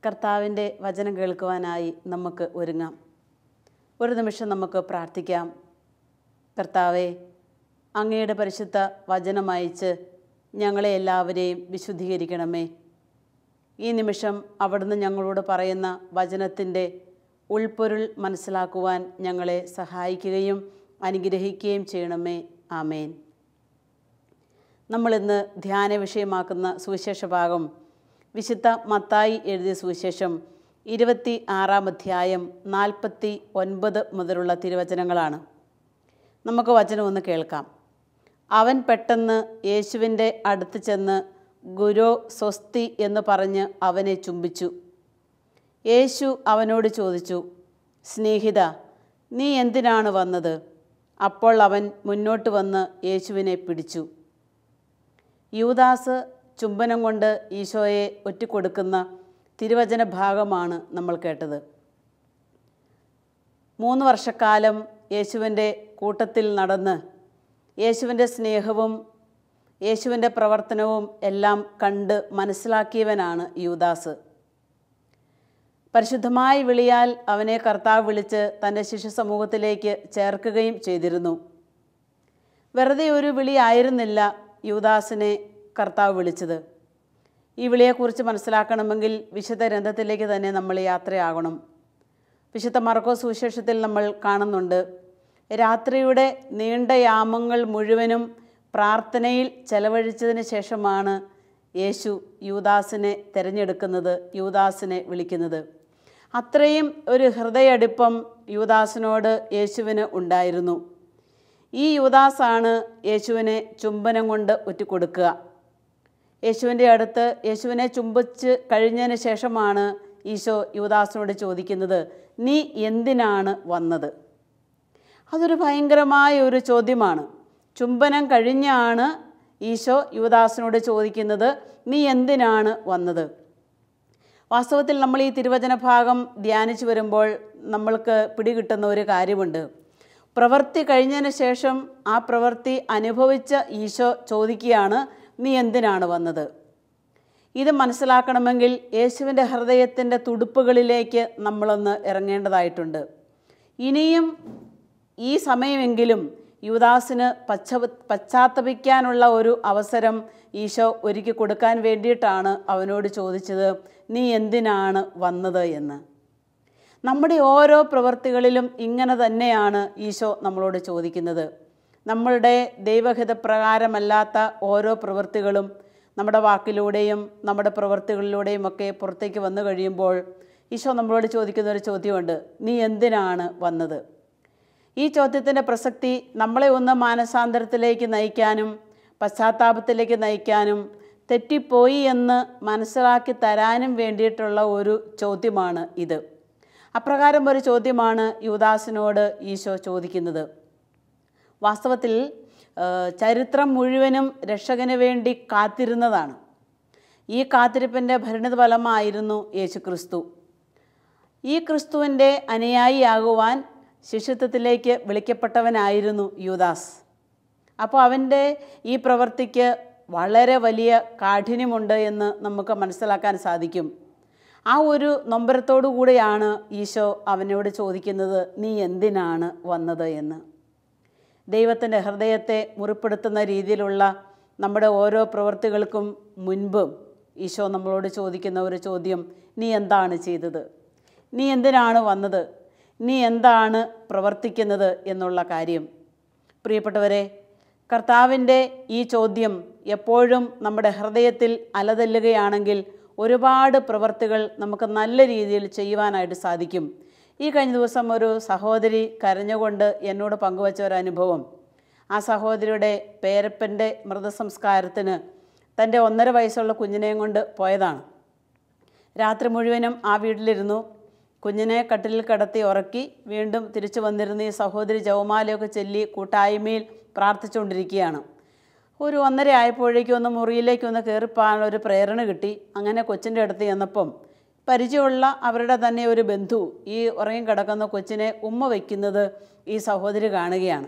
കർത്താവിൻ്റെ വചനം കേൾക്കുവാനായി നമുക്ക് ഒരുങ്ങാം. ഒരു നിമിഷം നമുക്ക് പ്രാർത്ഥിക്കാം. കർത്താവേ, അങ്ങയുടെ പരിശുദ്ധ വചനം അയച്ച് ഞങ്ങളെ എല്ലാവരെയും വിശുദ്ധീകരിക്കണമേ. ഈ നിമിഷം അവിടുന്ന് ഞങ്ങളോട് പറയുന്ന വചനത്തിൻ്റെ ഉൾപ്പൊരുൾ മനസ്സിലാക്കുവാൻ ഞങ്ങളെ സഹായിക്കുകയും അനുഗ്രഹിക്കുകയും ചെയ്യണമേ. ആമേൻ. നമ്മളിന്ന് ധ്യാന വിഷയമാക്കുന്ന സുവിശേഷ ഭാഗം വിശുദ്ധ മത്തായി എഴുതിയ സുവിശേഷം 26-ാം അധ്യായം 49 മുതലുള്ള തിരുവചനങ്ങളാണ്. നമുക്ക് വചനം ഒന്ന് കേൾക്കാം. അവൻ പെട്ടെന്ന് യേശുവിൻ്റെ അടുത്ത് ചെന്ന് ഗുരോ സ്വസ്തി എന്ന് പറഞ്ഞ് അവനെ ചുംബിച്ചു. യേശു അവനോട് ചോദിച്ചു, സ്നേഹിത, നീ എന്തിനാണ് വന്നത്? അപ്പോൾ അവൻ മുന്നോട്ട് വന്ന് യേശുവിനെ പിടിച്ചു. യൂദാസ് ചുംബനം കൊണ്ട് ഈശോയെ ഒറ്റിക്കൊടുക്കുന്ന തിരുവചന ഭാഗമാണ് നമ്മൾ കേട്ടത്. 3 വർഷക്കാലം യേശുവിൻ്റെ കൂട്ടത്തിൽ നടന്ന് യേശുവിൻ്റെ സ്നേഹവും യേശുവിൻ്റെ പ്രവർത്തനവും എല്ലാം കണ്ട് മനസ്സിലാക്കിയവനാണ് യൂദാസ്. പരിശുദ്ധമായ വിളിയാൽ അവനെ കർത്താവ് വിളിച്ച് തൻ്റെ ശിഷ്യ സമൂഹത്തിലേക്ക് ചേർക്കുകയും ചെയ്തിരുന്നു. വെറുതെ ഒരു വിളി ആയിരുന്നില്ല യൂദാസിനെ കർത്താവ് വിളിച്ചത്. ഈ വിളിയെക്കുറിച്ച് മനസ്സിലാക്കണമെങ്കിൽ വിശുദ്ധ ഗ്രന്ഥത്തിലേക്ക് തന്നെ നമ്മൾ യാത്രയാകണം. വിശുദ്ധ മർക്കോസ് സുവിശേഷത്തിൽ നമ്മൾ കാണുന്നുണ്ട്, രാത്രിയുടെ നീണ്ട യാമങ്ങൾ മുഴുവനും പ്രാർത്ഥനയിൽ ചെലവഴിച്ചതിന് ശേഷമാണ് യേശു യൂദാസിനെ തിരഞ്ഞെടുക്കുന്നത്, യൂദാസിനെ വിളിക്കുന്നത്. അത്രയും ഒരു ഹൃദയടുപ്പം യൂദാസിനോട് യേശുവിന് ഉണ്ടായിരുന്നു. ഈ യൂദാസാണ് യേശുവിനെ ചുംബനം കൊണ്ട് ഒറ്റിക്കൊടുക്കുക. യേശുവിൻ്റെ അടുത്ത് യേശുവിനെ ചുംബിച്ച് കഴിഞ്ഞതിന് ശേഷമാണ് ഈശോ യൂദാസിനോട് ചോദിക്കുന്നത്, നീ എന്തിനാണ് വന്നത്? അതൊരു ഭയങ്കരമായ ഒരു ചോദ്യമാണ്. ചുംബനം കഴിഞ്ഞാണ് ഈശോ യൂദാസിനോട് ചോദിക്കുന്നത്, നീ എന്തിനാണ് വന്നത്? വാസ്തവത്തിൽ നമ്മൾ ഈ തിരുവചന ഭാഗം ധ്യാനിച്ചു വരുമ്പോൾ നമ്മൾക്ക് പിടികിട്ടുന്ന ഒരു കാര്യമുണ്ട്. പ്രവൃത്തി കഴിഞ്ഞതിന് ശേഷം ആ പ്രവൃത്തി അനുഭവിച്ച ഈശോ ചോദിക്കുകയാണ്, നീ എന്തിനാണ് വന്നത്? ഇത് മനസ്സിലാക്കണമെങ്കിൽ യേശുവിൻ്റെ ഹൃദയത്തിൻ്റെ തുടുപ്പുകളിലേക്ക് നമ്മളൊന്ന് ഇറങ്ങേണ്ടതായിട്ടുണ്ട്. ഇനിയും ഈ സമയമെങ്കിലും യൂദാസിന് പശ്ചാത്തപിക്കാനുള്ള ഒരു അവസരം ഈശോ ഒരുക്കി കൊടുക്കാൻ വേണ്ടിയിട്ടാണ് അവനോട് ചോദിച്ചത്, നീ എന്തിനാണ് വന്നത് എന്ന്. നമ്മുടെ ഓരോ പ്രവൃത്തികളിലും ഇങ്ങനെ തന്നെയാണ് ഈശോ നമ്മളോട് ചോദിക്കുന്നത്. നമ്മളുടെ ദൈവഹിതപ്രകാരമല്ലാത്ത ഓരോ പ്രവൃത്തികളും നമ്മുടെ വാക്കിലൂടെയും നമ്മുടെ പ്രവൃത്തികളിലൂടെയും ഒക്കെ പുറത്തേക്ക് വന്നു കഴിയുമ്പോൾ ഈശോ നമ്മളോട് ചോദിക്കുന്ന ഒരു ചോദ്യമുണ്ട്, നീ എന്തിനാണ് വന്നത്? ഈ ചോദ്യത്തിൻ്റെ പ്രസക്തി നമ്മളെ ഒന്ന് മാനസാന്തരത്തിലേക്ക് നയിക്കാനും പശ്ചാത്താപത്തിലേക്ക് നയിക്കാനും തെറ്റിപ്പോയി എന്ന് മനസ്സിലാക്കി തരാനും വേണ്ടിയിട്ടുള്ള ഒരു ചോദ്യമാണ് ഇത്. അപ്രകാരം ഒരു ചോദ്യമാണ് യൂദാസിനോട് ഈശോ ചോദിക്കുന്നത്. വാസ്തവത്തിൽ ചരിത്രം മുഴുവനും രക്ഷകന് വേണ്ടി കാത്തിരുന്നതാണ്. ഈ കാത്തിരിപ്പിൻ്റെ പരിണിതഫലമായിരുന്നു യേശു ക്രിസ്തു. ഈ ക്രിസ്തുവിൻ്റെ അനുയായിയാകുവാൻ ശിഷ്യത്വത്തിലേക്ക് വിളിക്കപ്പെട്ടവനായിരുന്നു യൂദാസ്. അപ്പോൾ അവൻ്റെ ഈ പ്രവൃത്തിക്ക് വളരെ വലിയ കാഠിന്യമുണ്ട് എന്ന് നമുക്ക് മനസ്സിലാക്കാൻ സാധിക്കും. ആ ഒരു നൊമ്പരത്തോടു കൂടെയാണ് ഈശോ അവനോട് ചോദിക്കുന്നത്, നീ എന്തിനാണ് വന്നത് എന്ന്. ദൈവത്തിൻ്റെ ഹൃദയത്തെ മുറിപ്പെടുത്തുന്ന രീതിയിലുള്ള നമ്മുടെ ഓരോ പ്രവൃത്തികൾക്കും മുൻപും ഈശോ നമ്മളോട് ചോദിക്കുന്ന ഒരു ചോദ്യം, നീ എന്താണ് ചെയ്തത്? നീ എന്തിനാണ് വന്നത്? നീ എന്താണ് പ്രവർത്തിക്കുന്നത് എന്നുള്ള കാര്യം. പ്രിയപ്പെട്ടവരെ, കർത്താവിൻ്റെ ഈ ചോദ്യം എപ്പോഴും നമ്മുടെ ഹൃദയത്തിൽ അലതല്ലുകയാണെങ്കിൽ ഒരുപാട് പ്രവൃത്തികൾ നമുക്ക് നല്ല രീതിയിൽ ചെയ്യുവാനായിട്ട് സാധിക്കും. ഈ കഴിഞ്ഞ ദിവസം ഒരു സഹോദരി കരഞ്ഞുകൊണ്ട് എന്നോട് പങ്കുവച്ച ഒരു അനുഭവം. ആ സഹോദരിയുടെ പേരപ്പൻ്റെ മൃതസംസ്കാരത്തിന് തൻ്റെ 1.5 വയസ്സുള്ള കുഞ്ഞിനെയും കൊണ്ട് പോയതാണ്. രാത്രി മുഴുവനും ആ വീട്ടിലിരുന്നു. കുഞ്ഞിനെ കട്ടിലിൽ കിടത്തി ഉറക്കി വീണ്ടും തിരിച്ചു വന്നിരുന്ന ഈ സഹോദരി ജപമാലയൊക്കെ ചൊല്ലി കൂട്ടായ്മയിൽ പ്രാർത്ഥിച്ചുകൊണ്ടിരിക്കുകയാണ്. ഒരു 1:30 ആയപ്പോഴേക്കും ഒന്ന് മുറിയിലേക്കൊന്ന് കയറിപ്പോകാനുള്ള ഒരു പ്രേരണ കിട്ടി. അങ്ങനെ കൊച്ചിൻ്റെ അടുത്ത് ചെന്നപ്പം പരിചയമുള്ള അവരുടെ തന്നെ ഒരു ബന്ധു ഈ ഉറങ്ങി കിടക്കുന്ന കൊച്ചിനെ ഉമ്മ വയ്ക്കുന്നത് ഈ സഹോദരി കാണുകയാണ്.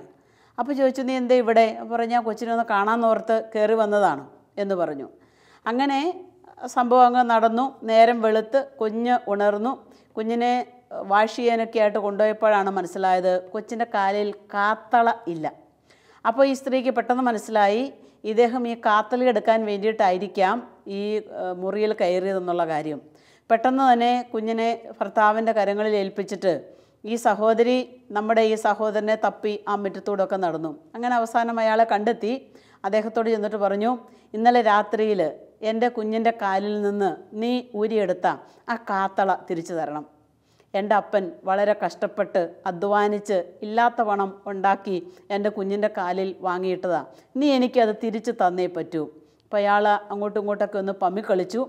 അപ്പോൾ ചോദിച്ചു, നീ എന്താ ഇവിടെ? അപ്പോൾ ഞാൻ കൊച്ചിനെ ഒന്ന് കാണാമെന്നോർത്ത് കയറി വന്നതാണ് എന്ന് പറഞ്ഞു. അങ്ങനെ സംഭവം അങ്ങ് നടന്നു. നേരം വെളുത്ത് കുഞ്ഞ് ഉണർന്നു. കുഞ്ഞിനെ വാഷ് ചെയ്യാനൊക്കെ ആയിട്ട് കൊണ്ടുപോയപ്പോഴാണ് മനസ്സിലായത് കൊച്ചിൻ്റെ കാലിൽ കാത്തള ഇല്ല. അപ്പോൾ ഈ സ്ത്രീക്ക് പെട്ടെന്ന് മനസ്സിലായി ഇദ്ദേഹം ഈ കാത്തള എടുക്കാൻ വേണ്ടിയിട്ടായിരിക്കാം ഈ മുറിയിൽ കയറിയതെന്നുള്ള കാര്യം. പെട്ടെന്ന് തന്നെ കുഞ്ഞിനെ ഭർത്താവിൻ്റെ കരങ്ങളിൽ ഏൽപ്പിച്ചിട്ട് ഈ സഹോദരി നമ്മുടെ ഈ സഹോദരനെ തപ്പി ആ മുറ്റത്തൂടെയൊക്കെ നടന്നു. അങ്ങനെ അവസാനം അയാളെ കണ്ടെത്തി. അദ്ദേഹത്തോട് ചെന്നിട്ട് പറഞ്ഞു, ഇന്നലെ രാത്രിയിൽ എൻ്റെ കുഞ്ഞിൻ്റെ കാലിൽ നിന്ന് നീ ഊരിയെടുത്ത ആ കാത്തള തിരിച്ചു തരണം. എൻ്റെ അപ്പൻ വളരെ കഷ്ടപ്പെട്ട് അധ്വാനിച്ച് ഇല്ലാത്ത പണം ഉണ്ടാക്കി എൻ്റെ കുഞ്ഞിൻ്റെ കാലിൽ വാങ്ങിയിട്ടതാണ്. നീ എനിക്കത് തിരിച്ചു തന്നേ പറ്റൂ. അപ്പോൾ അയാൾ അങ്ങോട്ടും ഇങ്ങോട്ടൊക്കെ ഒന്ന് പമ്മിക്കളിച്ചു.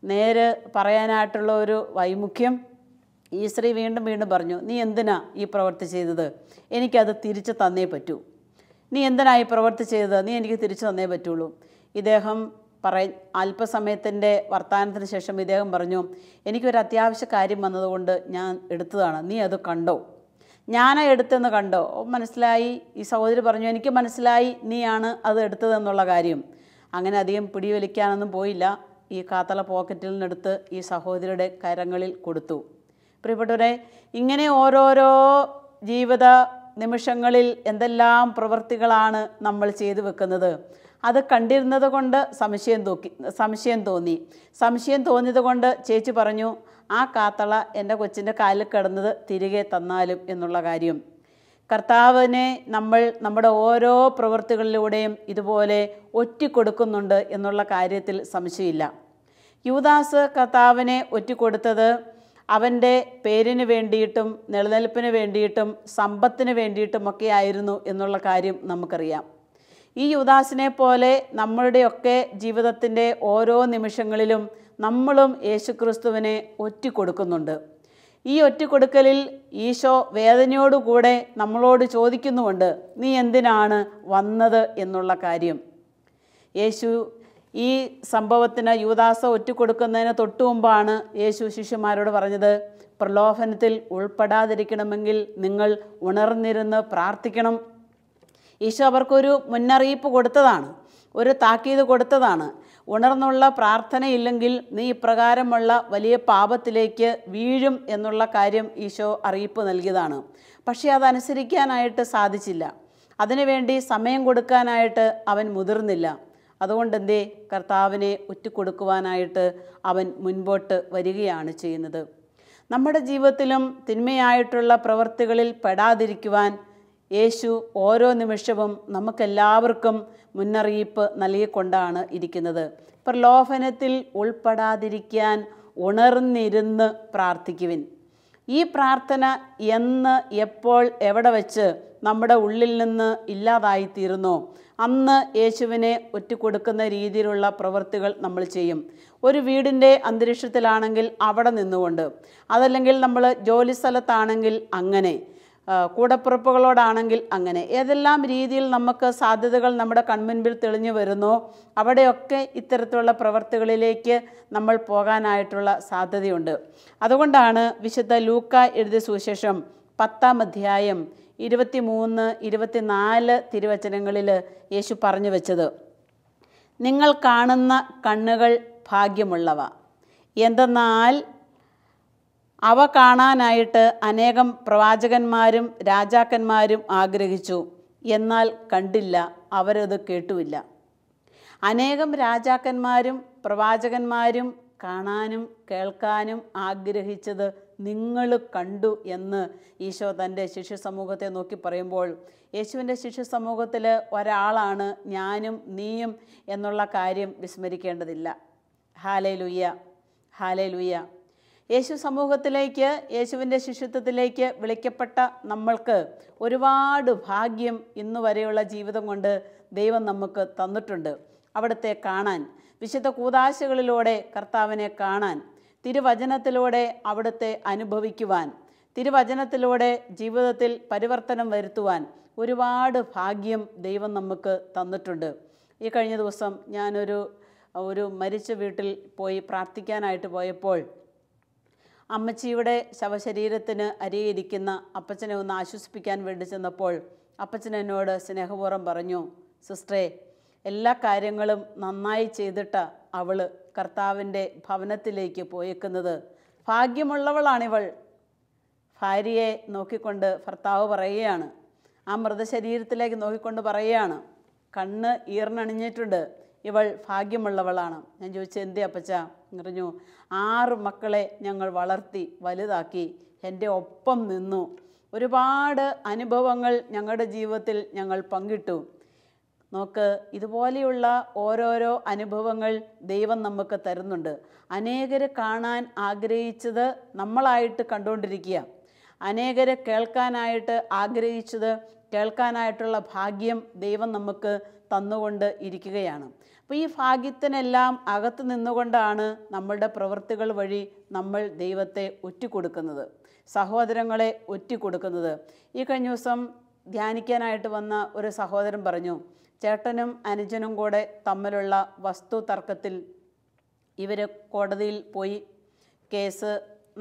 നേരെ പറയാനായിട്ടുള്ള ഒരു വൈമുഖ്യം. ഈ സ്ത്രീ വീണ്ടും വീണ്ടും പറഞ്ഞു, നീ എന്തിനാ ഈ പ്രവൃത്തി ചെയ്തത്? എനിക്കത് തിരിച്ചു തന്നേ പറ്റൂ. നീ എന്തിനാ ഈ പ്രവൃത്തി ചെയ്തത്? നീ എനിക്ക് തിരിച്ചു തന്നേ പറ്റുള്ളൂ. ഇദ്ദേഹം അല്പസമയത്തിൻ്റെ വർത്തമാനത്തിന് ശേഷം ഇദ്ദേഹം പറഞ്ഞു, എനിക്കൊരു അത്യാവശ്യ കാര്യം വന്നതുകൊണ്ട് ഞാൻ എടുത്തതാണ്, നീ അത് കണ്ടോ? ഞാനാ എടുത്തെന്ന് കണ്ടോ? മനസ്സിലായി. ഈ സഹോദരി പറഞ്ഞു, എനിക്ക് മനസ്സിലായി നീയാണ് അത് എടുത്തതെന്നുള്ള കാര്യം. അങ്ങനെ അധികം പിടിവലിക്കാനൊന്നും പോയില്ല. ഈ കാത്തള പോക്കറ്റിൽ നിന്നെടുത്ത് ഈ സഹോദരിയുടെ കരങ്ങളിൽ കൊടുത്തു. പ്രിയപ്പെട്ടവരെ, ഇങ്ങനെ ഓരോരോ ജീവിത നിമിഷങ്ങളിൽ എന്തെല്ലാം പ്രവൃത്തികളാണ് നമ്മൾ ചെയ്തു വെക്കുന്നത്. അത് കണ്ടിരുന്നത് കൊണ്ട് സംശയം തോന്നി. സംശയം തോന്നിയത് കൊണ്ട് ചേച്ചി പറഞ്ഞു, ആ കാത്തള എൻ്റെ കൊച്ചിൻ്റെ കാലിൽ കിടന്നത് തിരികെ തന്നാലും എന്നുള്ള കാര്യം. കർത്താവിനെ നമ്മൾ നമ്മുടെ ഓരോ പ്രവൃത്തികളിലൂടെയും ഇതുപോലെ ഒറ്റിക്കൊടുക്കുന്നുണ്ട് എന്നുള്ള കാര്യത്തിൽ സംശയമില്ല. യൂദാസ് കർത്താവിനെ ഒറ്റിക്കൊടുത്തത് അവൻ്റെ പേരിന് വേണ്ടിയിട്ടും നിലനിൽപ്പിന് വേണ്ടിയിട്ടും സമ്പത്തിന് വേണ്ടിയിട്ടുമൊക്കെ ആയിരുന്നു എന്നുള്ള കാര്യം നമുക്കറിയാം. ഈ യൂദാസിനെ പോലെ നമ്മളുടെയൊക്കെ ജീവിതത്തിൻ്റെ ഓരോ നിമിഷങ്ങളിലും നമ്മളും യേശുക്രിസ്തുവിനെ ഒറ്റിക്കൊടുക്കുന്നുണ്ട്. ഈ ഒറ്റിക്കൊടുക്കലിൽ ഈശോ വേദനയോടുകൂടെ നമ്മളോട് ചോദിക്കുന്നുമുണ്ട്, നീ എന്തിനാണ് വന്നത് എന്നുള്ള കാര്യം. യേശു ഈ സംഭവത്തിന് യൂദാസ് ഒറ്റിക്കൊടുക്കുന്നതിന് തൊട്ടു മുമ്പാണ് യേശു ശിഷ്യന്മാരോട് പറഞ്ഞത്, പ്രലോഭനത്തിൽ ഉൾപ്പെടാതിരിക്കണമെങ്കിൽ നിങ്ങൾ ഉണർന്നിരുന്ന് പ്രാർത്ഥിക്കണം. ഈശോ അവർക്കൊരു മുന്നറിയിപ്പ് കൊടുത്തതാണ്, ഒരു താക്കീത് കൊടുത്തതാണ്. ഉണർന്നുള്ള പ്രാർത്ഥനയില്ലെങ്കിൽ നീ ഇപ്രകാരമുള്ള വലിയ പാപത്തിലേക്ക് വീഴും എന്നുള്ള കാര്യം ഈശോ അറിയിപ്പ് നൽകിയതാണ്. പക്ഷേ അതനുസരിക്കാനായിട്ട് സാധിച്ചില്ല. അതിനുവേണ്ടി സമയം കൊടുക്കാനായിട്ട് അവൻ മുതിർന്നില്ല. അതുകൊണ്ട് എന്തേ കർത്താവിനെ ഒറ്റിക്കൊടുക്കുവാനായിട്ട് അവൻ മുൻപോട്ട് വരികയാണ് ചെയ്യുന്നത്. നമ്മുടെ ജീവിതത്തിലും തിന്മയായിട്ടുള്ള പ്രവൃത്തികളിൽ പെടാതിരിക്കുവാൻ യേശു ഓരോ നിമിഷവും നമുക്കെല്ലാവർക്കും മുന്നറിയിപ്പ് നൽകിക്കൊണ്ടാണ് ഇരിക്കുന്നത്. പ്രലോഭനത്തിൽ ഉൾപ്പെടാതിരിക്കാൻ ഉണർന്നിരുന്ന് പ്രാർത്ഥിക്കുവിൻ. ഈ പ്രാർത്ഥന എന്ന് എപ്പോൾ എവിടെ വെച്ച് നമ്മുടെ ഉള്ളിൽ നിന്ന് ഇല്ലാതായിത്തീരുന്നോ അന്ന് യേശുവിനെ ഒറ്റിക്കൊടുക്കുന്ന രീതിയിലുള്ള പ്രവൃത്തികൾ നമ്മൾ ചെയ്യും. ഒരു വീടിൻ്റെ അന്തരീക്ഷത്തിലാണെങ്കിൽ അവിടെ നിന്നുകൊണ്ട്, അതല്ലെങ്കിൽ നമ്മൾ ജോലി സ്ഥലത്താണെങ്കിൽ അങ്ങനെ, കൂടപ്പിറപ്പുകളോടാണെങ്കിൽ അങ്ങനെ, ഏതെല്ലാം രീതിയിൽ നമുക്ക് സാധ്യതകൾ നമ്മുടെ കൺമുൻപിൽ തെളിഞ്ഞു വരുന്നോ അവിടെയൊക്കെ ഇത്തരത്തിലുള്ള പ്രവൃത്തികളിലേക്ക് നമ്മൾ പോകാനായിട്ടുള്ള സാധ്യതയുണ്ട്. അതുകൊണ്ടാണ് വിശുദ്ധ ലൂക്ക എഴുതിയ സുവിശേഷം 10-ാം അധ്യായം 23-24 തിരുവചനങ്ങളിൽ യേശു പറഞ്ഞു വെച്ചത്, നിങ്ങൾ കാണുന്ന കണ്ണുകൾ ഭാഗ്യമുള്ളവ, എന്തെന്നാൽ അവ കാണാനായിട്ട് അനേകം പ്രവാചകന്മാരും രാജാക്കന്മാരും ആഗ്രഹിച്ചു, എന്നാൽ കണ്ടില്ല, അവരത് കേട്ടുമില്ല. അനേകം രാജാക്കന്മാരും പ്രവാചകന്മാരും കാണാനും കേൾക്കാനും ആഗ്രഹിച്ചത് നിങ്ങൾ കണ്ടു എന്ന് ഈശോ തൻ്റെ ശിഷ്യ സമൂഹത്തെ നോക്കി പറയുമ്പോൾ, യേശുവിൻ്റെ ശിഷ്യ സമൂഹത്തിൽ ഒരാളാണ് ഞാനും നീയും എന്നുള്ള കാര്യം വിസ്മരിക്കേണ്ടതില്ല. Hallelujah, hallelujah. യേശു സമൂഹത്തിലേക്ക്, യേശുവിൻ്റെ ശിഷ്യത്വത്തിലേക്ക് വിളിക്കപ്പെട്ട നമ്മൾക്ക് ഒരുപാട് ഭാഗ്യം ഇന്നു വരെയുള്ള ജീവിതം കൊണ്ട് ദൈവം നമുക്ക് തന്നിട്ടുണ്ട്. അവിടുത്തെ കാണാൻ, വിശുദ്ധ കൂദാശകളിലൂടെ കർത്താവിനെ കാണാൻ, തിരുവചനത്തിലൂടെ അവിടുത്തെ അനുഭവിക്കുവാൻ, തിരുവചനത്തിലൂടെ ജീവിതത്തിൽ പരിവർത്തനം വരുത്തുവാൻ ഒരുപാട് ഭാഗ്യം ദൈവം നമുക്ക് തന്നിട്ടുണ്ട്. ഈ കഴിഞ്ഞ ദിവസം ഞാനൊരു മരിച്ച വീട്ടിൽ പോയി പ്രാർത്ഥിക്കാനായിട്ട് പോയപ്പോൾ അമ്മച്ചിയുടെ ശവശരീരത്തിന് അരിയിരിക്കുന്ന അപ്പച്ചനെ ഒന്ന് ആശ്വസിപ്പിക്കാൻ വേണ്ടി ചെന്നപ്പോൾ അപ്പച്ചൻ എന്നോട് സ്നേഹപൂർവ്വം പറഞ്ഞു, സിസ്റ്ററെ, എല്ലാ കാര്യങ്ങളും നന്നായി ചെയ്തിട്ടാണ് അവൾ കർത്താവിൻ്റെ ഭവനത്തിലേക്ക് പോയേക്കുന്നത്. ഭാഗ്യമുള്ളവളാണിവൾ. ഭാര്യയെ നോക്കിക്കൊണ്ട് ഭർത്താവ് പറയുകയാണ്, ആ മൃതശരീരത്തിലേക്ക് നോക്കിക്കൊണ്ട് പറയുകയാണ്, കണ്ണ് ഈർന്നണിഞ്ഞിട്ടുണ്ട്, ഇവൾ ഭാഗ്യമുള്ളവളാണ്. ഞാൻ ചോദിച്ചു, എന്തേ അപ്പച്ച? പറഞ്ഞു, 6 മക്കളെ ഞങ്ങൾ വളർത്തി വലുതാക്കി, എൻ്റെ ഒപ്പം നിന്നു, ഒരുപാട് അനുഭവങ്ങൾ ഞങ്ങളുടെ ജീവിതത്തിൽ ഞങ്ങൾ പങ്കിട്ടു. നോക്ക്, ഇതുപോലെയുള്ള ഓരോരോ അനുഭവങ്ങൾ ദൈവം നമുക്ക് തരുന്നുണ്ട്. അനേകർ കാണാൻ ആഗ്രഹിച്ചത് നമ്മളായിട്ട് കണ്ടുകൊണ്ടിരിക്കുക, അനേകർ കേൾക്കാനായിട്ട് ആഗ്രഹിച്ചത് കേൾക്കാനായിട്ടുള്ള ഭാഗ്യം ദൈവം നമുക്ക് തന്നുകൊണ്ട് ഇരിക്കുകയാണ്. അപ്പോൾ ഈ ഭാഗ്യത്തിനെല്ലാം അകത്ത് നിന്നുകൊണ്ടാണ് നമ്മളുടെ പ്രവൃത്തികൾ വഴി നമ്മൾ ദൈവത്തെ ഒറ്റിക്കൊടുക്കുന്നത്, സഹോദരങ്ങളെ ഒറ്റിക്കൊടുക്കുന്നത്. ഈ കഴിഞ്ഞ ദിവസം ധ്യാനിക്കാനായിട്ട് വന്ന ഒരു സഹോദരൻ പറഞ്ഞു, ചേട്ടനും അനുജനും കൂടെ തമ്മിലുള്ള വസ്തു തർക്കത്തിൽ ഇവർ കോടതിയിൽ പോയി, കേസ്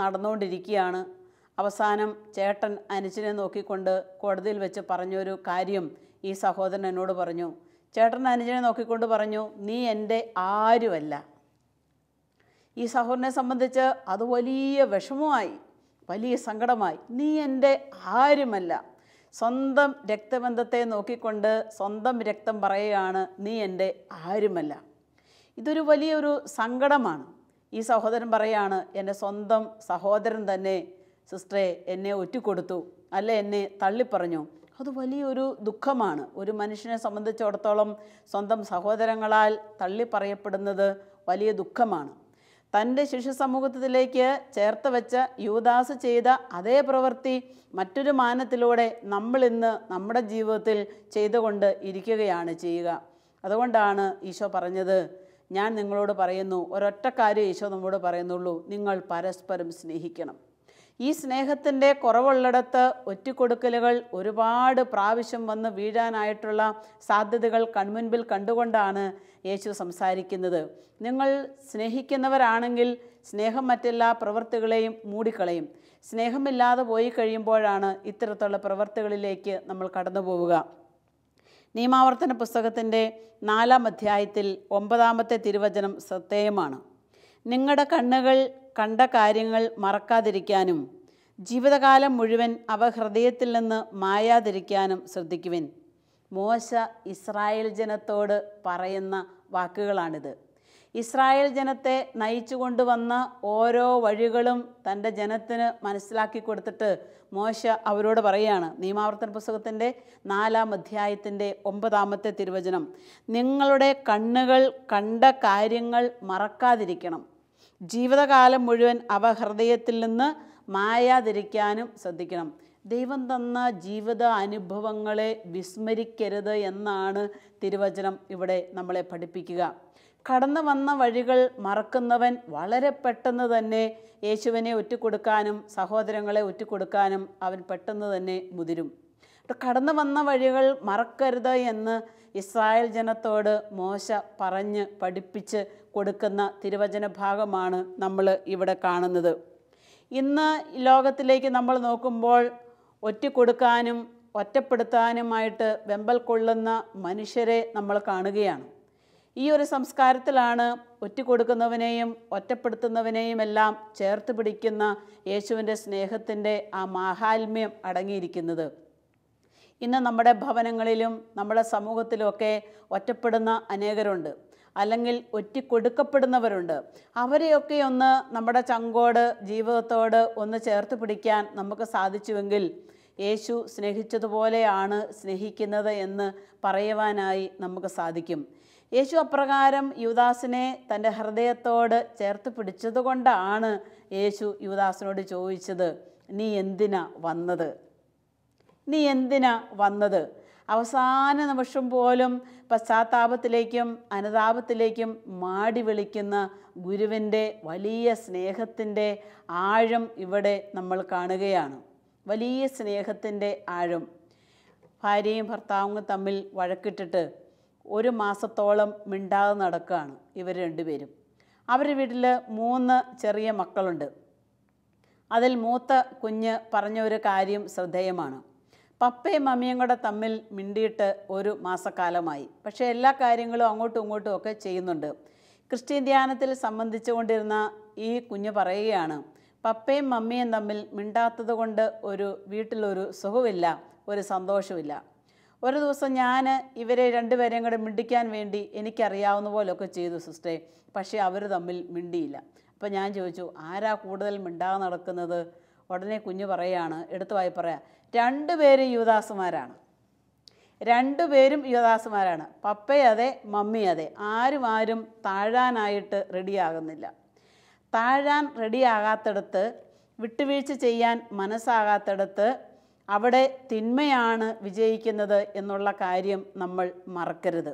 നടന്നുകൊണ്ടിരിക്കുകയാണ്. അവസാനം ചേട്ടൻ അനുജനെ നോക്കിക്കൊണ്ട് കോടതിയിൽ വെച്ച് പറഞ്ഞൊരു കാര്യം ഈ സഹോദരൻ എന്നോട് പറഞ്ഞു. ചേട്ടൻ അനുജനെ നോക്കിക്കൊണ്ട് പറഞ്ഞു, നീ എൻ്റെ ആരുമല്ല. ഈ സഹോദരനെ സംബന്ധിച്ച് അത് വലിയ വിഷമമായി, വലിയ സങ്കടമായി. നീ എൻ്റെ ആരുമല്ല. സ്വന്തം രക്തബന്ധത്തെ നോക്കിക്കൊണ്ട് സ്വന്തം രക്തം പറയുകയാണ്, നീ എൻ്റെ ആരുമല്ല. ഇതൊരു വലിയൊരു സങ്കടമാണ്. ഈ സഹോദരൻ പറയാണ്, എൻ്റെ സ്വന്തം സഹോദരൻ തന്നെ സിസ്റ്ററെ എന്നെ ഒറ്റിക്കൊടുത്തു, അല്ല എന്നെ തള്ളിപ്പറഞ്ഞു. അത് വലിയൊരു ദുഃഖമാണ്. ഒരു മനുഷ്യനെ സംബന്ധിച്ചിടത്തോളം സ്വന്തം സഹോദരങ്ങളാൽ തള്ളിപ്പറയപ്പെടുന്നത് വലിയ ദുഃഖമാണ്. തൻ്റെ ശിശു സമൂഹത്തിലേക്ക് ചേർത്ത് വെച്ച യൂദാസ് ചെയ്ത അതേ പ്രവൃത്തി മറ്റൊരു മാനത്തിലൂടെ നമ്മളിന്ന് നമ്മുടെ ജീവിതത്തിൽ ചെയ്തുകൊണ്ട് ഇരിക്കുകയാണ് ചെയ്യുക. അതുകൊണ്ടാണ് ഈശോ പറഞ്ഞത്, ഞാൻ നിങ്ങളോട് പറയുന്നു, ഒരൊറ്റ കാര്യം ഈശോ നമ്മോട് പറയുന്നുള്ളൂ, നിങ്ങൾ പരസ്പരം സ്നേഹിക്കണം. ഈ സ്നേഹത്തിൻ്റെ കുറവുള്ളിടത്ത് ഒറ്റിക്കൊടുക്കലുകൾ ഒരുപാട് പ്രാവശ്യം വന്ന് വീഴാനായിട്ടുള്ള സാധ്യതകൾ കൺമുൻപിൽ കണ്ടുകൊണ്ടാണ് യേശു സംസാരിക്കുന്നത്. നിങ്ങൾ സ്നേഹിക്കുന്നവരാണെങ്കിൽ സ്നേഹം മറ്റെല്ലാ പ്രവൃത്തികളെയും മൂടിക്കളയും. സ്നേഹമില്ലാതെ പോയി കഴിയുമ്പോഴാണ് ഇത്തരത്തിലുള്ള പ്രവൃത്തികളിലേക്ക് നമ്മൾ കടന്നു പോവുക. നിയമാവർത്തന പുസ്തകത്തിൻ്റെ 4-ാം അധ്യായത്തിൽ 9-ാമത്തെ തിരുവചനം ശ്രദ്ധേയമാണ്. നിങ്ങളുടെ കണ്ണുകൾ കണ്ട കാര്യങ്ങൾ മറക്കാതിരിക്കാനും ജീവിതകാലം മുഴുവൻ അവ ഹൃദയത്തിൽ നിന്ന് മായാതിരിക്കാനും ശ്രദ്ധിക്കുവിൻ. മോശ ഇസ്രായേൽ ജനത്തോട് പറയുന്ന വാക്കുകളാണിത്. ഇസ്രായേൽ ജനത്തെ നയിച്ചു കൊണ്ടുവന്ന ഓരോ വഴികളും തൻ്റെ ജനത്തിന് മനസ്സിലാക്കി കൊടുത്തിട്ട് മോശ അവരോട് പറയുകയാണ്. നിയമാവർത്തന പുസ്തകത്തിൻ്റെ 4-ാം അധ്യായത്തിൻ്റെ 9-ാമത്തെ തിരുവചനം, നിങ്ങളുടെ കണ്ണുകൾ കണ്ട കാര്യങ്ങൾ മറക്കാതിരിക്കണം, ജീവിതകാലം മുഴുവൻ അവ ഹൃദയത്തിൽ നിന്ന് മായാതിരിക്കാനും ശ്രദ്ധിക്കണം. ദൈവം തന്ന ജീവിത അനുഭവങ്ങളെ വിസ്മരിക്കരുത് എന്നാണ് തിരുവചനം ഇവിടെ നമ്മളെ പഠിപ്പിക്കുക. കടന്നു വന്ന വഴികൾ മറക്കുന്നവൻ വളരെ പെട്ടെന്ന് തന്നെ യേശുവിനെ ഒറ്റിക്കൊടുക്കാനും സഹോദരങ്ങളെ ഒറ്റിക്കൊടുക്കാനും അവൻ പെട്ടെന്ന് തന്നെ മുതിരും. കടന്നു വന്ന വഴികൾ മറക്കരുത് എന്ന് ഇസ്രായേൽ ജനത്തോട് മോശ പറഞ്ഞ് പഠിപ്പിച്ച് കൊടുക്കുന്ന തിരുവചന ഭാഗമാണ് നമ്മൾ ഇവിടെ കാണുന്നത്. ഇന്ന് ലോകത്തിലേക്ക് നമ്മൾ നോക്കുമ്പോൾ ഒറ്റിക്കൊടുക്കാനും ഒറ്റപ്പെടുത്താനുമായിട്ട് വെമ്പൽ കൊള്ളുന്ന മനുഷ്യരെ നമ്മൾ കാണുകയാണ്. ഈ ഒരു സംസ്കാരത്തിലാണ് ഒറ്റിക്കൊടുക്കുന്നവനെയും ഒറ്റപ്പെടുത്തുന്നവനെയും എല്ലാം ചേർത്ത് പിടിക്കുന്ന യേശുവിൻ്റെ സ്നേഹത്തിൻ്റെ ആ മാഹാത്മ്യം അടങ്ങിയിരിക്കുന്നത്. ഇന്ന് നമ്മുടെ ഭവനങ്ങളിലും നമ്മുടെ സമൂഹത്തിലുമൊക്കെ ഒറ്റപ്പെടുന്ന അനേകരുണ്ട്, അല്ലെങ്കിൽ ഒറ്റിക്കൊടുക്കപ്പെടുന്നവരുണ്ട്. അവരെയൊക്കെ ഒന്ന് നമ്മുടെ ചങ്കോട് ജീവിതത്തോട് ഒന്ന് ചേർത്ത് പിടിക്കാൻ നമുക്ക് സാധിച്ചുവെങ്കിൽ യേശു സ്നേഹിച്ചതുപോലെയാണ് സ്നേഹിക്കുന്നത് എന്ന് പറയുവാനായി നമുക്ക് സാധിക്കും. യേശു അപ്രകാരം യൂദാസിനെ തൻ്റെ ഹൃദയത്തോട് ചേർത്ത് പിടിച്ചതുകൊണ്ടാണ് യേശു യൂദാസിനോട് ചോദിച്ചത്, നീ എന്തിനാ വന്നത്? നീ എന്തിനാ വന്നത്? അവസാന നിമിഷം പോലും പശ്ചാത്താപത്തിലേക്കും അനുതാപത്തിലേക്കും മാടി വിളിക്കുന്ന ഗുരുവിൻ്റെ വലിയ സ്നേഹത്തിൻ്റെ ആഴം ഇവിടെ നമ്മൾ കാണുകയാണ്. വലിയ സ്നേഹത്തിൻ്റെ ആഴം. ഭാര്യയും ഭർത്താവും തമ്മിൽ വഴക്കിട്ടിട്ട് 1 മാസത്തോളം മിണ്ടാതെ നടക്കുകയാണ് ഇവർ രണ്ടുപേരും. അവരുടെ വീട്ടിൽ 3 ചെറിയ മക്കളുണ്ട്. അതിൽ മൂത്ത കുഞ്ഞ് പറഞ്ഞ ഒരു കാര്യം ശ്രദ്ധേയമാണ്. പപ്പയും മമ്മിയും കൂടെ തമ്മിൽ മിണ്ടിയിട്ട് 1 മാസക്കാലമായി. പക്ഷേ എല്ലാ കാര്യങ്ങളും അങ്ങോട്ടും ഇങ്ങോട്ടും ഒക്കെ ചെയ്യുന്നുണ്ട്. ക്രിസ്ത്യൻ ധ്യാനത്തിൽ സംബന്ധിച്ചുകൊണ്ടിരുന്ന ഈ കുഞ്ഞ് പറയുകയാണ്, പപ്പയും മമ്മിയും തമ്മിൽ മിണ്ടാത്തത് കൊണ്ട് വീട്ടിലൊരു സുഖമില്ല, ഒരു സന്തോഷമില്ല. ഒരു ദിവസം ഞാൻ ഇവരെ രണ്ടുപേരെയും കൂടെ മിണ്ടിക്കാൻ വേണ്ടി എനിക്കറിയാവുന്ന പോലെയൊക്കെ ചെയ്തു സിസ്റ്ററെ, പക്ഷേ അവർ തമ്മിൽ മിണ്ടിയില്ല. അപ്പോൾ ഞാൻ ചോദിച്ചു, ആരാ കൂടുതൽ മിണ്ടാതെ നടക്കുന്നത്? ഉടനെ കുഞ്ഞ് പറയുകയാണ്, എടുത്തു വായി പറയാം, രണ്ടുപേരും യുവദാസുമാരാണ്. രണ്ടുപേരും യുവദാസുമാരാണ്. പപ്പയതെ മമ്മി അതെ. ആരും താഴാനായിട്ട് റെഡിയാകുന്നില്ല. താഴാൻ റെഡിയാകാത്തിടത്ത്, വിട്ടുവീഴ്ച ചെയ്യാൻ മനസ്സാകാത്തിടത്ത് അവിടെ തിന്മയാണ് വിജയിക്കുന്നത് എന്നുള്ള കാര്യം നമ്മൾ മറക്കരുത്.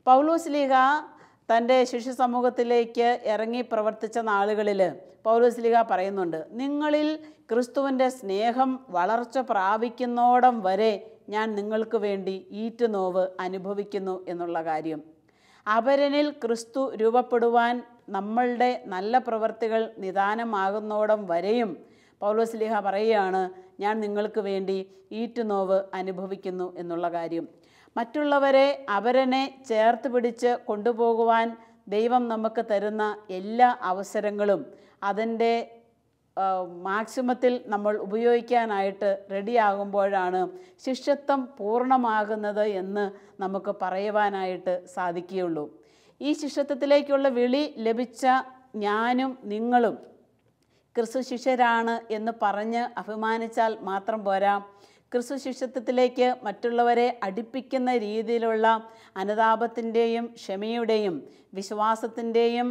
പൗലോസ്ലീഹ തൻ്റെ ശിഷ്യ സമൂഹത്തിലേക്ക് ഇറങ്ങി പ്രവർത്തിച്ച നാളുകളിൽ പൗലോസ്ലീഹ പറയുന്നുണ്ട്, നിങ്ങളിൽ ക്രിസ്തുവിൻ്റെ സ്നേഹം വളർച്ച പ്രാപിക്കുന്നോടം വരെ ഞാൻ നിങ്ങൾക്ക് വേണ്ടി ഈറ്റുനോവ് അനുഭവിക്കുന്നു എന്നുള്ള കാര്യം. അപരനിൽ ക്രിസ്തു രൂപപ്പെടുവാൻ നമ്മളുടെ നല്ല പ്രവൃത്തികൾ നിദാനമാകുന്നോടം വരെയും പൗലോസ്ലീഹ പറയുകയാണ്, ഞാൻ നിങ്ങൾക്ക് വേണ്ടി ഈറ്റുനോവ് അനുഭവിക്കുന്നു എന്നുള്ള കാര്യം. മറ്റുള്ളവരെ അപരനെ ചേർത്ത് പിടിച്ച് കൊണ്ടുപോകുവാൻ ദൈവം നമുക്ക് തരുന്ന എല്ലാ അവസരങ്ങളും അതിൻ്റെ മാക്സിമത്തിൽ നമ്മൾ ഉപയോഗിക്കാനായിട്ട് റെഡിയാകുമ്പോഴാണ് ശിഷ്യത്വം പൂർണ്ണമാകുന്നത് എന്ന് നമുക്ക് പറയുവാനായിട്ട് സാധിക്കുകയുള്ളൂ. ഈ ശിഷ്യത്വത്തിലേക്കുള്ള വിളി ലഭിച്ച ഞാനും നിങ്ങളും ക്രിസ്തു ശിഷ്യരാണ് എന്ന് പറഞ്ഞ് അഭിമാനിച്ചാൽ മാത്രം പോരാ. ക്രിസ്തു ശിഷ്യത്വത്തിലേക്ക് മറ്റുള്ളവരെ അടുപ്പിക്കുന്ന രീതിയിലുള്ള അനുതാപത്തിൻ്റെയും ക്ഷമയുടെയും വിശ്വാസത്തിൻ്റെയും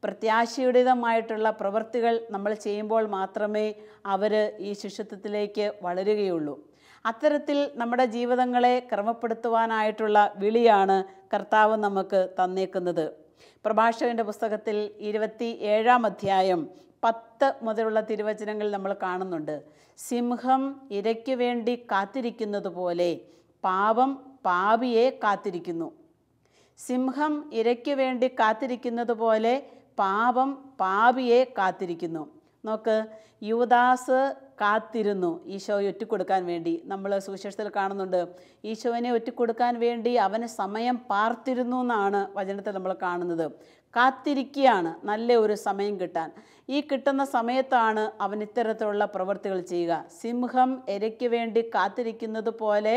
പ്രത്യാശയുടേതുമായിട്ടുള്ള പ്രവൃത്തികൾ നമ്മൾ ചെയ്യുമ്പോൾ മാത്രമേ അവർ ഈ ശിഷ്യത്വത്തിലേക്ക് വളരുകയുള്ളൂ. അത്തരത്തിൽ നമ്മുടെ ജീവിതങ്ങളെ ക്രമപ്പെടുത്തുവാനായിട്ടുള്ള വിളിയാണ് കർത്താവ് നമുക്ക് തന്നേക്കുന്നത്. പ്രഭാഷകൻ്റെ പുസ്തകത്തിൽ 27-ാം അധ്യായം 10 മുതലുള്ള തിരുവചനങ്ങൾ നമ്മൾ കാണുന്നുണ്ട്. സിംഹം ഇരയ്ക്ക് വേണ്ടി കാത്തിരിക്കുന്നത് പോലെ പാപം പാപിയെ കാത്തിരിക്കുന്നു. സിംഹം ഇരയ്ക്ക് വേണ്ടി കാത്തിരിക്കുന്നത് പോലെ പാപം പാപിയെ കാത്തിരിക്കുന്നു. നോക്ക്, യൂദാസ് കാത്തിരുന്നു ഈശോയെ ഒറ്റിക്കൊടുക്കാൻ വേണ്ടി. നമ്മൾ സുവിശേഷത്തിൽ കാണുന്നുണ്ട്, ഈശോനെ ഒറ്റിക്കൊടുക്കാൻ വേണ്ടി അവന് സമയം പാർത്തിരുന്നു എന്നാണ് വചനത്തിൽ നമ്മൾ കാണുന്നത്. കാത്തിരിക്കുകയാണ് നല്ല ഒരു സമയം കിട്ടാൻ. ഈ കിട്ടുന്ന സമയത്താണ് അവൻ ഇത്തരത്തിലുള്ള പ്രവൃത്തികൾ ചെയ്യുക. സിംഹം ഇരയ്ക്ക് വേണ്ടി കാത്തിരിക്കുന്നത് പോലെ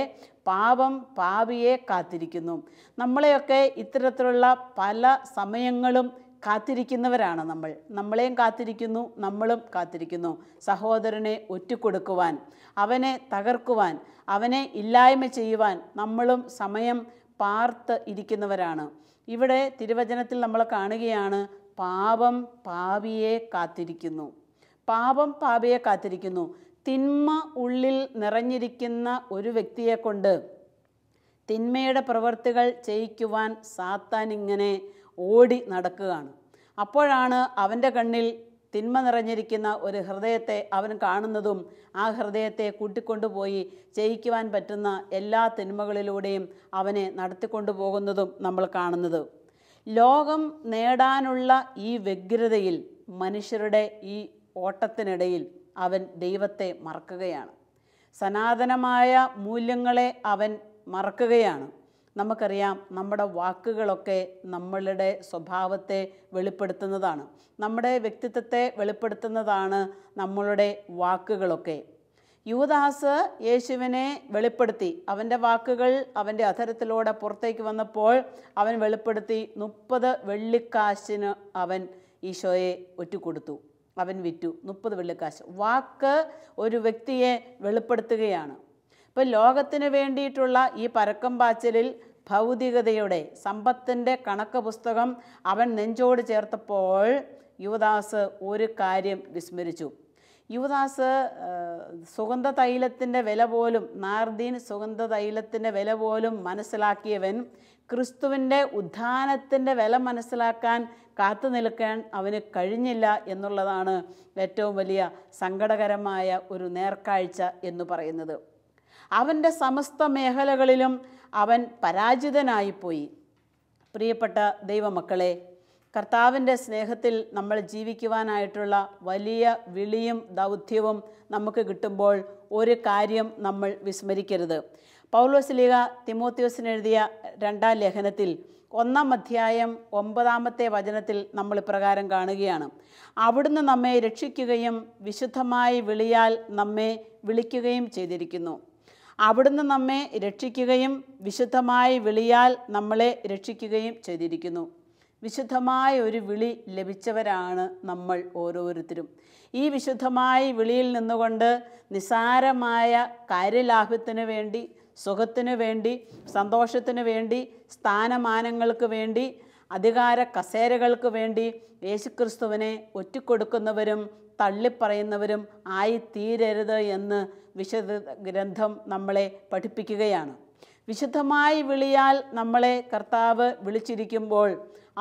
പാപം പാപിയെ കാത്തിരിക്കുന്നു. നമ്മളെയൊക്കെ ഇത്തരത്തിലുള്ള പല സമയങ്ങളും കാത്തിരിക്കുന്നവരാണ് നമ്മൾ. നമ്മളെയും കാത്തിരിക്കുന്നു, നമ്മളും കാത്തിരിക്കുന്നു. സഹോദരനെ ഒറ്റിക്കൊടുക്കുവാൻ, അവനെ തകർക്കുവാൻ, അവനെ ഇല്ലായ്മ ചെയ്യുവാൻ നമ്മളും സമയം പാർത്ത് ഇരിക്കുന്നവരാണ്. ഇവിടെ തിരുവചനത്തിൽ നമ്മൾ കാണുകയാണ്, പാപം പാപിയെ കാത്തിരിക്കുന്നു. പാപം പാപിയെ കാത്തിരിക്കുന്നു. തിന്മ ഉള്ളിൽ നിറഞ്ഞിരിക്കുന്ന ഒരു വ്യക്തിയെ കൊണ്ട് തിന്മയുടെ പ്രവൃത്തികൾ ചെയ്യിക്കുവാൻ സാത്താൻ ഇങ്ങനെ ഓടി നടക്കുകയാണ്. അപ്പോഴാണ് അവൻ്റെ കണ്ണിൽ തിന്മ നിറഞ്ഞിരിക്കുന്ന ഒരു ഹൃദയത്തെ അവൻ കാണുന്നതും ആ ഹൃദയത്തെ കൂട്ടിക്കൊണ്ടുപോയി ചെയ്യിക്കുവാൻ പറ്റുന്ന എല്ലാ തിന്മകളിലൂടെയും അവനെ നടത്തിക്കൊണ്ടു പോകുന്നതും നമ്മൾ കാണുന്നത്. ലോകം നേടാനുള്ള ഈ വ്യഗ്രതയിൽ, മനുഷ്യരുടെ ഈ ഓട്ടത്തിനിടയിൽ അവൻ ദൈവത്തെ മറക്കുകയാണ്. സനാതനമായ മൂല്യങ്ങളെ അവൻ മറക്കുകയാണ്. നമുക്കറിയാം, നമ്മുടെ വാക്കുകളൊക്കെ നമ്മളുടെ സ്വഭാവത്തെ വെളിപ്പെടുത്തുന്നതാണ്. നമ്മുടെ വ്യക്തിത്വത്തെ വെളിപ്പെടുത്തുന്നതാണ് നമ്മളുടെ വാക്കുകളൊക്കെ. യൂദാസ് യേശുവിനെ വെളിപ്പെടുത്തി. അവൻ്റെ വാക്കുകൾ അവൻ്റെ അധരത്തിലൂടെ പുറത്തേക്ക് വന്നപ്പോൾ അവൻ വെളിപ്പെടുത്തി. 30 വെള്ളിക്കാശിന് അവൻ ഈശോയെ ഒറ്റുകൊടുത്തു. അവൻ വിറ്റു 30 വെള്ളിക്കാശ്. വാക്ക് ഒരു വ്യക്തിയെ വെളിപ്പെടുത്തുകയാണ്. ഇപ്പോൾ ലോകത്തിന് വേണ്ടിയിട്ടുള്ള ഈ പരക്കം പാച്ചിലിൽ ഭൗതികതയുടെ സമ്പത്തിൻ്റെ കണക്ക് പുസ്തകം അവൻ നെഞ്ചോട് ചേർത്തപ്പോൾ യൂദാസ് ഒരു കാര്യം വിസ്മരിച്ചു. യൂദാസ് സുഗന്ധ തൈലത്തിൻ്റെ വില പോലും, നാർദീൻ സുഗന്ധ തൈലത്തിൻ്റെ വില പോലും മനസ്സിലാക്കിയവൻ ക്രിസ്തുവിൻ്റെ ഉത്ഥാനത്തിൻ്റെ വില മനസ്സിലാക്കാൻ കാത്തു നിൽക്കാൻ അവന് കഴിഞ്ഞില്ല എന്നുള്ളതാണ് ഏറ്റവും വലിയ സങ്കടകരമായ ഒരു നേർക്കാഴ്ച എന്ന് പറയുന്നത്. അവൻ്റെ സമസ്ത മേഖലകളിലും അവൻ പരാജിതനായിപ്പോയി. പ്രിയപ്പെട്ട ദൈവമക്കളെ, കർത്താവിൻ്റെ സ്നേഹത്തിൽ നമ്മൾ ജീവിക്കുവാനായിട്ടുള്ള വലിയ വിളിയും ദൗത്യവും നമുക്ക് കിട്ടുമ്പോൾ ഒരു കാര്യം നമ്മൾ വിസ്മരിക്കരുത്. പൗലോസ് ലീഗ തിമോത്തിയോസിന് എഴുതിയ 2-ാം ലേഖനത്തിൽ 1 അധ്യായം 9 വചനത്തിൽ നമ്മൾ ഇപ്രകാരം കാണുകയാണ്. അവിടുന്ന് നമ്മെ രക്ഷിക്കുകയും വിശുദ്ധമായ വിളിയാൽ നമ്മെ വിളിക്കുകയും ചെയ്തിരിക്കുന്നു. അവിടുന്ന് നമ്മെ രക്ഷിക്കുകയും വിശുദ്ധമായ വിളിയാൽ നമ്മളെ രക്ഷിക്കുകയും ചെയ്തിരിക്കുന്നു. വിശുദ്ധമായ ഒരു വിളി ലഭിച്ചവരാണ് നമ്മൾ ഓരോരുത്തരും. ഈ വിശുദ്ധമായ വിളിയിൽ നിന്നുകൊണ്ട് നിസാരമായ കാര്യലാഭ്യത്തിന് വേണ്ടി, സുഖത്തിനു വേണ്ടി, സന്തോഷത്തിനു വേണ്ടി, സ്ഥാനമാനങ്ങൾക്ക് വേണ്ടി, അധികാര കസേരകൾക്ക് വേണ്ടി യേശുക്രിസ്തുവിനെ ഒറ്റിക്കൊടുക്കുന്നവരും തള്ളിപ്പറയുന്നവരും ആയിത്തീരരുത് എന്ന് വിശുദ്ധ ഗ്രന്ഥം നമ്മളെ പഠിപ്പിക്കുകയാണ്. വിശുദ്ധമായ വിളിയാൽ നമ്മളെ കർത്താവ് വിളിച്ചിരിക്കുമ്പോൾ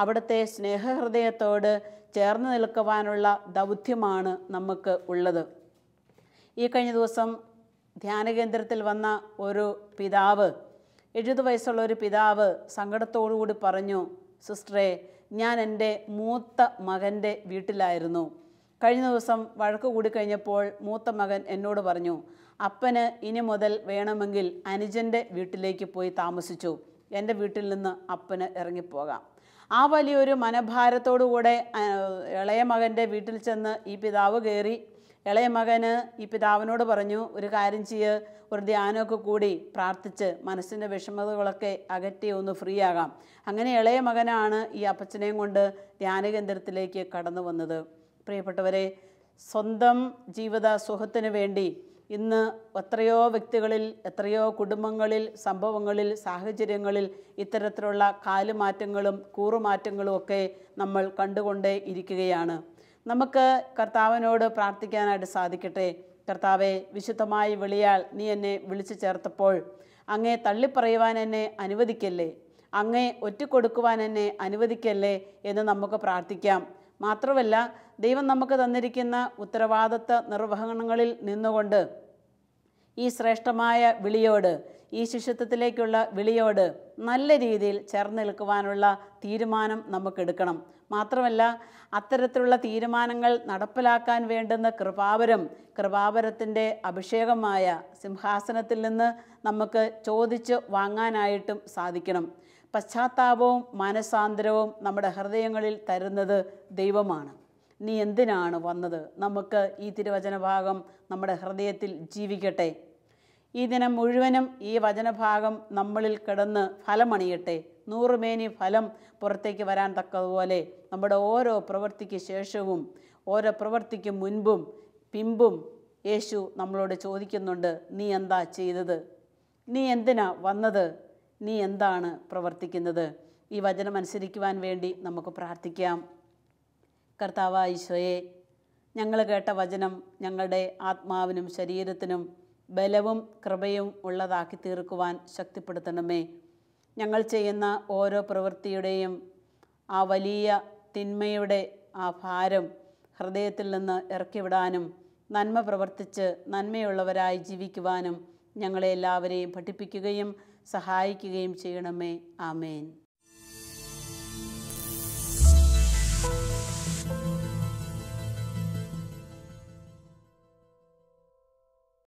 അവിടുത്തെ സ്നേഹഹൃദയത്തോട് ചേർന്ന് നിൽക്കുവാനുള്ള ദൗത്യമാണ് നമുക്ക് ഉള്ളത്. ഈ കഴിഞ്ഞ ദിവസം ധ്യാനകേന്ദ്രത്തിൽ വന്ന ഒരു പിതാവ്, 70 വയസ്സുള്ള ഒരു പിതാവ് സങ്കടത്തോടുകൂടി പറഞ്ഞു, സിസ്റ്ററെ, ഞാൻ എൻ്റെ മൂത്ത മകൻ്റെ വീട്ടിലായിരുന്നു. കഴിഞ്ഞ ദിവസം വഴക്ക് കൂടി കഴിഞ്ഞപ്പോൾ മൂത്ത മകൻ എന്നോട് പറഞ്ഞു, അപ്പന് ഇനി മുതൽ വേണമെങ്കിൽ അനുജൻ്റെ വീട്ടിലേക്ക് പോയി താമസിച്ചു, എൻ്റെ വീട്ടിൽ നിന്ന് അപ്പന് ഇറങ്ങിപ്പോകാം. ആ വലിയൊരു മനഭാരത്തോടുകൂടെ ഇളയ മകൻ്റെ വീട്ടിൽ ചെന്ന് ഈ പിതാവ് കയറി. ഇളയ മകന് ഈ പിതാവിനോട് പറഞ്ഞു, ഒരു കാര്യം ചെയ്യ്, ഒരു ധ്യാനമൊക്കെ കൂടി പ്രാർത്ഥിച്ച് മനസ്സിൻ്റെ വിഷമതകളൊക്കെ അകറ്റി ഒന്ന് ഫ്രീ ആകാം. അങ്ങനെ ഇളയ മകനാണ് ഈ അപ്പച്ചനെയും കൊണ്ട് ധ്യാനകേന്ദ്രത്തിലേക്ക് കടന്നു വന്നത്. പ്രിയപ്പെട്ടവരെ, സ്വന്തം ജീവിത സുഖത്തിന് വേണ്ടി ഇന്ന് എത്രയോ വ്യക്തികളിൽ, എത്രയോ കുടുംബങ്ങളിൽ, സംഭവങ്ങളിൽ, സാഹചര്യങ്ങളിൽ ഇത്തരത്തിലുള്ള കാലുമാറ്റങ്ങളും കൂറുമാറ്റങ്ങളും ഒക്കെ നമ്മൾ കണ്ടുകൊണ്ടേ ഇരിക്കുകയാണ്. നമുക്ക് കർത്താവിനോട് പ്രാർത്ഥിക്കാനായിട്ട് സാധിക്കട്ടെ. കർത്താവെ, വിശുദ്ധമായി വിളിയാൽ നീ എന്നെ വിളിച്ചു ചേർത്തപ്പോൾ അങ്ങേ തള്ളിപ്പറയുവാൻ എന്നെ അനുവദിക്കല്ലേ, അങ്ങേ ഒറ്റിക്കൊടുക്കുവാൻ എന്നെ അനുവദിക്കല്ലേ എന്ന് നമുക്ക് പ്രാർത്ഥിക്കാം. മാത്രമല്ല, ദൈവം നമുക്ക് തന്നിരിക്കുന്ന ഉത്തരവാദിത്ത നിർവഹണങ്ങളിൽ നിന്നുകൊണ്ട് ഈ ശ്രേഷ്ഠമായ വിളിയോട്, ഈ ശിഷ്യത്വത്തിലേക്കുള്ള വിളിയോട് നല്ല രീതിയിൽ ചേർന്ന് നിൽക്കുവാനുള്ള തീരുമാനം നമുക്കെടുക്കണം. മാത്രമല്ല, അത്തരത്തിലുള്ള തീരുമാനങ്ങൾ നടപ്പിലാക്കാൻ വേണ്ടുന്ന കൃപാവരത്തിൻ്റെ അഭിഷേകമായ സിംഹാസനത്തിൽ നിന്ന് നമുക്ക് ചോദിച്ച് വാങ്ങാനായിട്ടും സാധിക്കണം. പശ്ചാത്താപവും മനസാന്തരവും നമ്മുടെ ഹൃദയങ്ങളിൽ തരുന്നത് ദൈവമാണ്. നീ എന്തിനാണ് വന്നത്? നമുക്ക് ഈ തിരുവചന ഭാഗം നമ്മുടെ ഹൃദയത്തിൽ ജീവിക്കട്ടെ. ഈ ദിനം മുഴുവനും ഈ വചനഭാഗം നമ്മളിൽ കിടന്ന് ഫലമണിയട്ടെ. 100 മേനി ഫലം പുറത്തേക്ക് വരാൻ തക്കതുപോലെ നമ്മുടെ ഓരോ പ്രവൃത്തിക്ക് ശേഷവും, ഓരോ പ്രവൃത്തിക്ക് മുൻപും പിമ്പും യേശു നമ്മളോട് ചോദിക്കുന്നുണ്ട്, നീ എന്താ ചെയ്തത്? നീ എന്തിനാ വന്നത്? നീ എന്താണ് പ്രവർത്തിക്കുന്നത്? ഈ വചനം അനുസരിക്കുവാൻ വേണ്ടി നമുക്ക് പ്രാർത്ഥിക്കാം. കർത്താവായ ഈശോയെ, ഞങ്ങൾ കേട്ട വചനം ഞങ്ങളുടെ ആത്മാവിനും ശരീരത്തിനും ബലവും കൃപയും ഉള്ളതാക്കി തീർക്കുവാൻ ശക്തിപ്പെടുത്തണമേ. ഞങ്ങൾ ചെയ്യുന്ന ഓരോ പ്രവൃത്തിയുടെയും ആ വലിയ തിന്മയുടെ ആ ഭാരം ഹൃദയത്തിൽ നിന്ന് ഇറക്കിവിടാനും നന്മ പ്രവർത്തിച്ച് നന്മയുള്ളവരായി ജീവിക്കുവാനും ഞങ്ങളെ എല്ലാവരെയും പഠിപ്പിക്കുകയും സഹായിക്കുകയും ചെയ്യണമേ. ആമേൻ.